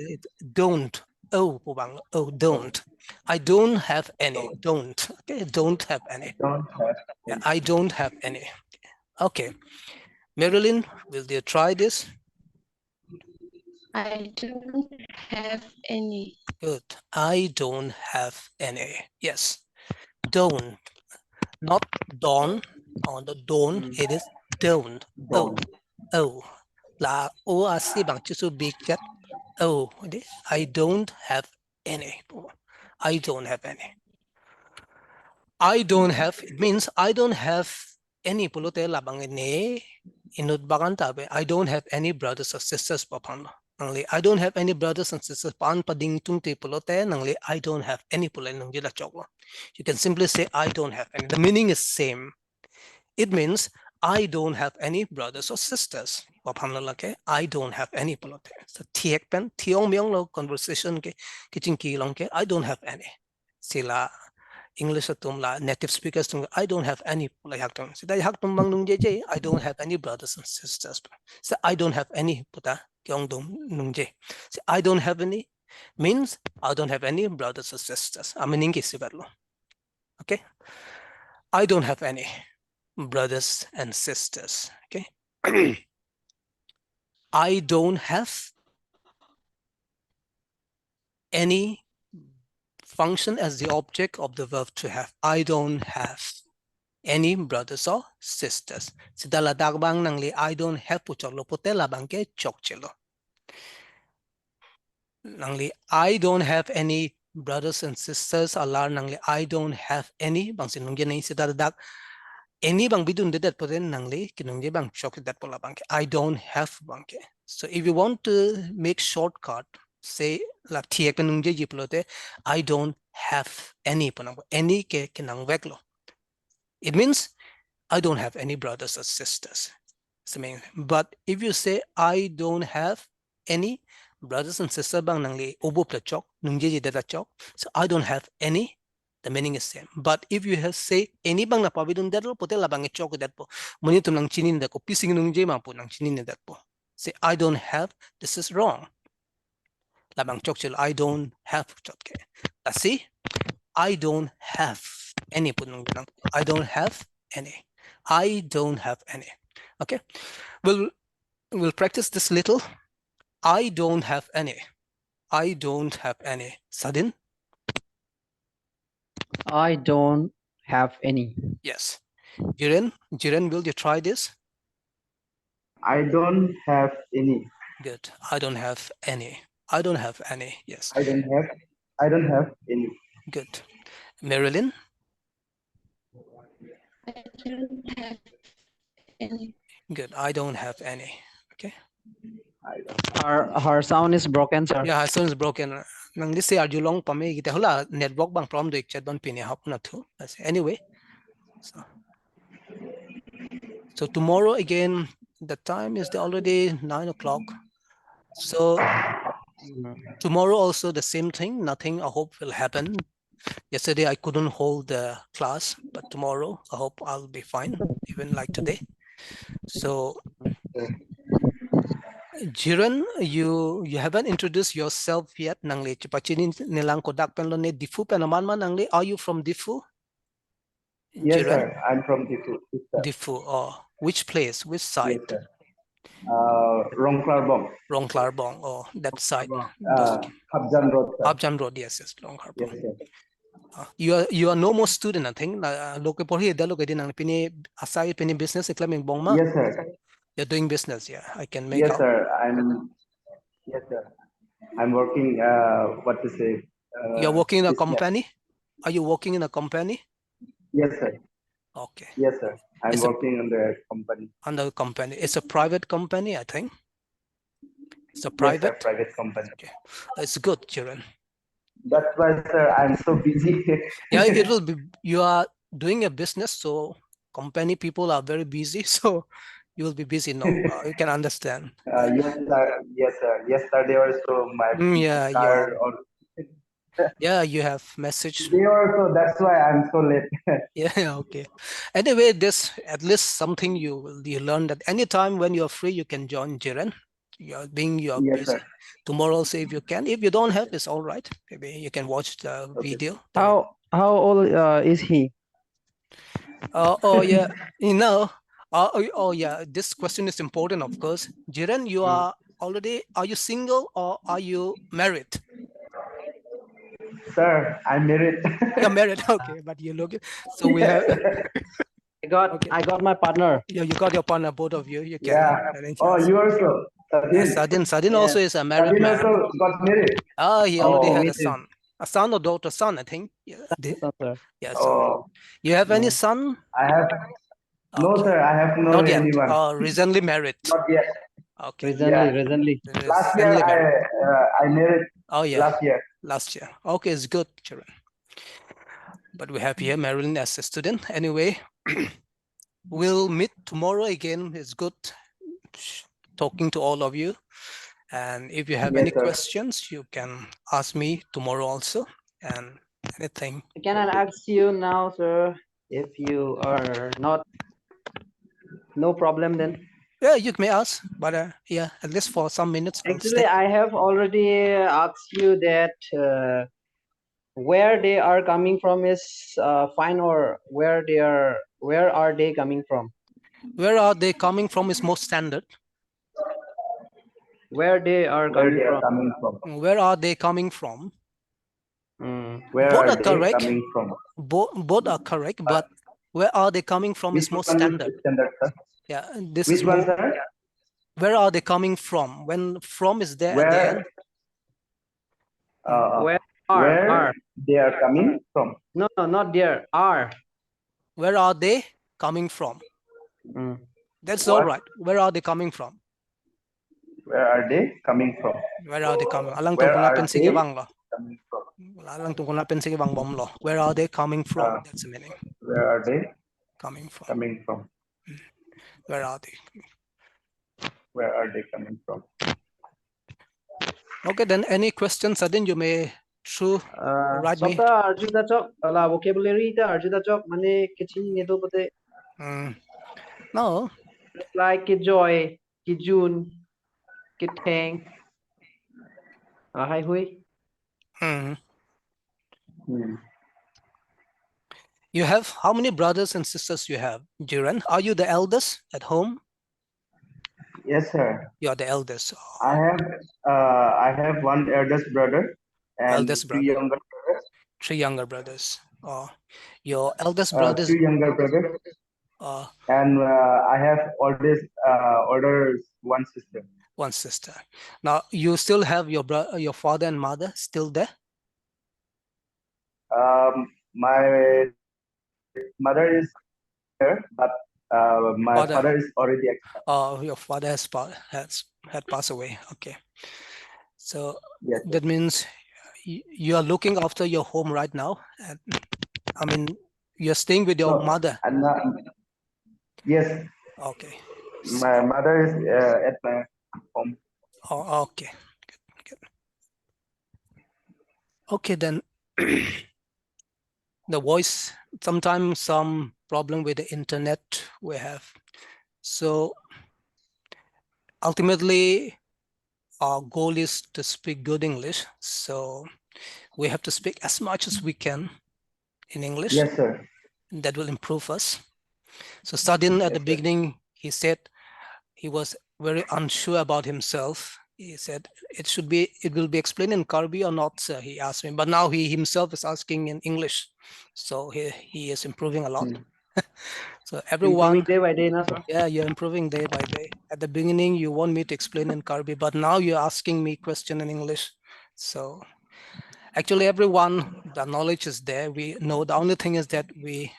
don't. O po bang. Oh don't. I don't have any. Don't. Okay, don't have any. Don't have. Yeah, I don't have any. Okay. Marilyn, will you try this? I don't have any. Good. I don't have any. Yes. Don't. Not don't. On the don't, it is don't. Oh. Don't. Oh. La o asi bang chusu big chat. Oh. I don't have any. I don't have any. I don't have, it means I don't have any pulote labang ne inut bagan tabe. I don't have any brothers or sisters papan. Nangli I don't have any brothers and sisters pan pading tung te pulote nangli I don't have any pulen nung jila chokwa. You can simply say I don't have any. The meaning is same. It means I don't have any brothers or sisters. I don't have any pulote. So tiek pen tiong myong lo conversation ke kitchen ki long ke I don't have any. Sila English atum la native speakers tum I don't have any like haktum. Sida haktum bang nung jeje I don't have any brothers and sisters. So I don't have any puta kyong dum nung je. So I don't have any means I don't have any brothers or sisters. I mean English sibarlo. Okay. I don't have any brothers and sisters. Okay. I don't have any function as the object of the verb to have. I don't have any brothers or sisters. Sidala dagbang nangli I don't have pucholo potela bangke chokchelo. Nangli I don't have any brothers and sisters alar nangli I don't have any bang sinungje nai sidala dag any bang bidun dedet poten nangli kinungje bang chok that pola bangke I don't have bangke. So if you want to make shortcut, say la thiek nungje jiplote I don't have any ponang any ke kinang veklo. It means I don't have any brothers or sisters. But if you say I don't have any brothers and sisters bang nangli obo plachok nungje data chok, so I don't have any, the meaning is same. But if you have say any bang na pabidun dadlo pote la bang chok that po munitum nang chinin da ko pising nungje ma po nang chinin that po. Say I don't have, this is wrong. La bang chok chil I don't have chotke. See, I don't have any po nung I don't have any. I don't have any. Okay, we'll practice this little. I don't have any. I don't have any. Sadin? I don't have any. Yes. Jiren, will you try this? I don't have any. Good. I don't have any. I don't have any. Yes. I don't have any. Good. Marilyn? I don't have any. Good. I don't have any. Okay. Her sound is broken, sir. Yeah, her sound is broken. Nang this say arju long pame kita hula network bang problem do chat ban pini hap na tu. Anyway. So tomorrow again, the time is already 9 o'clock. So tomorrow also the same thing, nothing I hope will happen. Yesterday I couldn't hold the class, but tomorrow I hope I'll be fine, even like today. So Jiren, you haven't introduced yourself yet. Nangli chipachini nilang kodak penlo ne Difu penaman man nangli. Are you from Difu? Yes, Jiren? sir. I'm from Difu. Difu. Oh, which place? Which side? Yes, sir. Rongklarbong. Rongklarbong. Oh, that side. Habjan Road. Sir. Habjan Road. Yes, Rongklarbong. Yes, sir. You are no more student, I think. Loke porhi da loke din ang pini asai pini business iklaming bongma. Yes, sir. You're doing business, yeah. I can make Yes, out. sir. I'm working. What to say? You're working in a business. company. Are you working in a company? Yes, sir. Okay. Yes, sir. I'm working on the company. On the company. It's a private company, I think. It's a private. Yes, sir, private company. Okay. It's good, Jiren. That's why, sir, I'm so busy. Yeah, it will be. You are doing a business, so company people are very busy. So You will be busy. No, you can understand. Yes, sir. Yes, sir. Yesterday also my Yeah, car or you have message. they also. That's why I'm so late. Yeah, okay. Anyway, this at least something you learn that anytime when you're free, you can join Jiren. You're Yes, busy. sir. Tomorrow also if you can. If you don't have, it's all right. Maybe you can watch the Okay. video. How old is he? Oh yeah, you know. Yeah. This question is important, of course. Jiren, you are you single or are you married? Sir, I'm married. You're married, okay. But you look. So we have. Yes. Okay. I got my partner. Yeah, you got your partner, both of you. You can Yeah. arrange. Oh, you also. Sadin Yes. also is a married Sadin man. also got married. He already Oh, had Me a too. son or daughter, son, I think. Yeah, Son, sir. yeah, son. oh. You have any Mm. son? I have no, Okay, sir. I have no not yet. anyone. Recently married. Not yet. Okay, Yeah. Recently. Last year recently married. I married. Oh yeah, Last year. last year. Okay, it's good, children. But we have here Marilyn as a student. Anyway, we'll meet tomorrow again. It's good talking to all of you. And if you have Yes, any sir. questions, you can ask me tomorrow also. And anything. Can I ask you now, sir, if you are not, no problem then? Yeah, you may ask, but yeah, at least for some minutes, we'll Actually, stay. I have already asked you that where they are coming from is fine, or where are they coming from? Where are they coming from is more standard. Where they are Where coming they are from? coming from? Where are they coming from? Where Both are are they correct. coming from? Both are correct, but where are they coming from Which is more one standard. is standard, sir? Yeah, and this Which is one, more. sir? Where are they coming from? When from is there at the Where end. Where where they are coming from? No, not there. Are. Where are they coming from? That's all What? right. Where are they coming from? Where are they coming from? Where are they coming? Alang Where tungkol na are pensi they bang lo. coming from? Alang tungkol na pensi bang bom lo. Where are they coming from? That's the meaning. Where are they Coming from. coming from? Where are they? Where are they coming from? Okay, then any questions, Sadin, you may write me. Sota arjuda chok la vocabulary ta arjuda chok mane kichi nedo bote. No. Like ki joy, ki june, ki thang. Hai hui. You have how many brothers and sisters you have, Jiren? Are you the eldest at home? Yes, sir. You are the eldest. I have one eldest brother and Eldest three brother. younger brothers. 3 younger brothers. Your eldest brothers. 2 younger brothers. And I have older one sister. One sister. Now you still have your father and mother still there? My mother is here, but my father is already expired. Oh, your father had passed away. Okay. So yes, that means you are looking after your home right now. And, I mean, you're staying with your mother. Yes. Okay. My mother is at my home. Oh, okay. Good. Okay, then the voice, sometimes some problem with the internet we have. So ultimately, our goal is to speak good English. So we have to speak as much as we can in English. Yes, sir. That will improve us. So starting at the beginning, he said he was very unsure about himself. He said it will be explained in Karbi or not, sir, he asked me. But now he himself is asking in English. So he is improving a lot. So everyone, improving day by day, na, sir? Yeah, you're improving day by day. At the beginning, you want me to explain in Karbi, but now you're asking me question in English. So actually everyone, the knowledge is there. We know the only thing is that we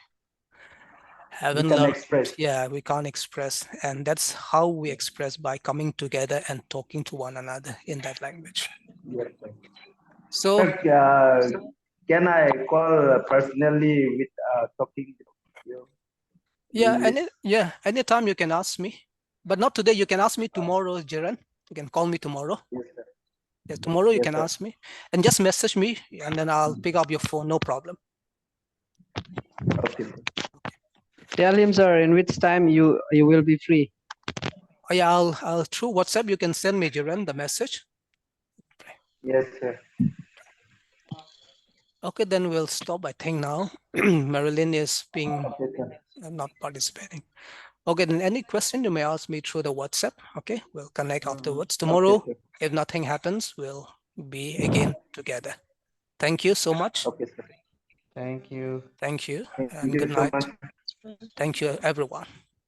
haven't learned. Express. Yeah, we can't express. And that's how we express, by coming together and talking to one another in that language. Yes, sir. So can I call personally with talking with you? Yeah, anytime you can ask me. But not today. You can ask me tomorrow, Jiran. You can call me tomorrow. Yes, sir. Yeah, tomorrow you Yes, can sir. ask me and just message me, and then I'll pick up your phone. No problem. Okay, sir. Tell him, sir, in which time you will be free. Oh, yeah, I'll through WhatsApp. You can send me, Jiran, the message. Yes, sir. Okay, then we'll stop. I think now Marilyn is being Okay, sir. not participating. Okay, then any question you may ask me through the WhatsApp. Okay, we'll connect afterwards. Tomorrow, Okay, sir. if nothing happens, we'll be again together. Thank you so much. Okay, sir. Thank you. Thank you Thank and you good so night. much. Thank you, everyone.